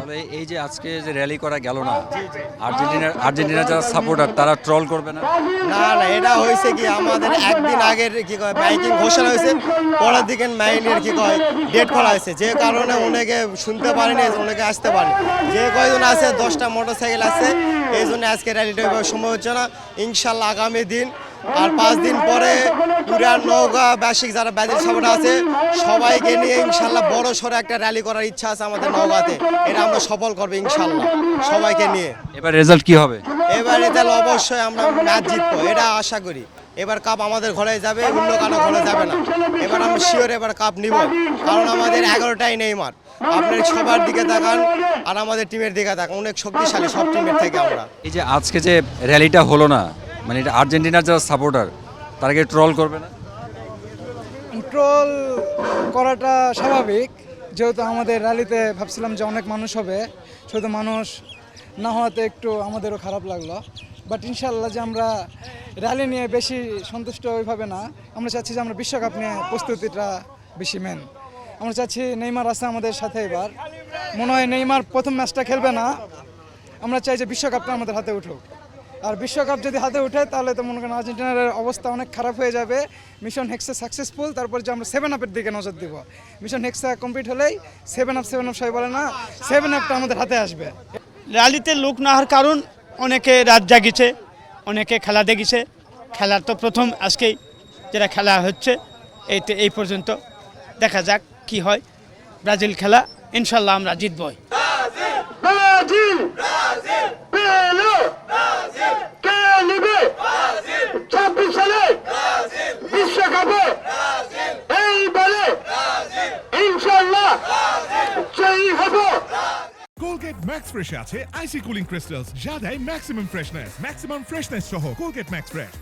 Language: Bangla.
তাহলে এই যে আজকে যে র্যালি করা গেল না, আর্জেন্টিনার যারা সাপোর্টার তারা ট্রল করবে না? না না, এটা হয়েছে কি আমাদের একদিন আগের কি কয় মাইকিং ঘোষণা হয়েছে, পরের দিকে মাইনের কি কয় ডেট করা হয়েছে, যে কারণে অনেকে শুনতে পারেনি, অনেকে আসতে পারে। যে কয়জন আছে 10টা মোটরসাইকেল আছে, এই জন্য আজকে র্যালিটা ওইভাবে সম্ভব হচ্ছে না। ইনশাল্লাহ আগামী দিন আর 5 দিন পরে পুরান নওগাঁ বাসিক যারা ব্রাজিল সাপোর্টার আছে সবাইকে নিয়ে ইনশাল্লাহ বড় সড়ো একটা র্যালি করার ইচ্ছা আছে আমাদের নওগাঁতে। এটা আমরা সফল করবো ইনশাল্লাহ সবাইকে নিয়ে। এবার রেজাল্ট কি হবে? এবার তাহলে অবশ্যই আমরা ম্যাচ জিতবো, এটা আশা করি। এবার কাপ আমাদের ঘরে যাবে, অন্য কারো ঘরে যাবে না। এবার আমি শিওর এবার কাপ নিব, কারণ আমাদের 11টাই নেইমার। আপনার সবার দিকে তাকান আর আমাদের টিমের দিকে তাকান, অনেক শক্তিশালী সব টিমের থেকে আমরা। এই যে আজকে যে র্যালিটা হলো না, মানে এটা আর্জেন্টিনার যারা সাপোর্টার তারাকে ট্রল করবে না? ট্রোল করাটা স্বাভাবিক, যেহেতু আমাদের র্যালিতে ভাবছিলাম যে অনেক মানুষ হবে, শুধু মানুষ না হওয়াতে একটু আমাদেরও খারাপ লাগলো। বাট ইনশাল্লাহ যে আমরা র্যালি নিয়ে বেশি সন্তুষ্ট ওইভাবে না, আমরা চাচ্ছি যে আমরা বিশ্বকাপ নিয়ে প্রস্তুতিটা বেশি মেন। আমরা চাচ্ছি নেইমার আছে আমাদের সাথে, এবার মনে হয় নেইমার প্রথম ম্যাচটা খেলবে না, আমরা চাই যে বিশ্বকাপটা আমাদের হাতে উঠুক। আর বিশ্বকাপ যদি হাতে উঠে তাহলে তো মনে করেন আর্জেন্টিনার অবস্থা অনেক খারাপ হয়ে যাবে। মিশন হেক্সা সাকসেসফুল, তারপর যে আমরা 7 আপের দিকে নজর দিব। মিশন হেক্সা কমপ্লিট হলেই 7 আপ সবাই বলে না, 7 আপটা আমাদের হাতে আসবে। র্যালিতে লোক না হওয়ার কারণ অনেকে রাত জাগিছে, অনেকে খেলা দেখেছে। খেলার তো প্রথম আজকেই যেটা খেলা হচ্ছে, এই পর্যন্ত দেখা যাক কি হয়। ব্রাজিল খেলা ইনশাল্লাহ আমরা জিতবই। ব্রাজিল পেলো কে নেবে 26 সালে বিশ্বকাপে এইবারে ইনশাল্লাহ জয়ী হব। কোলগেট ম্যাক্স ফ্রেশে আছে আইসি কুলিং ক্রিস্টালস, যা দেয় ম্যাক্সিমাম ফ্রেশনেস সহ কোলগেট ম্যাক্স ফ্রেশ।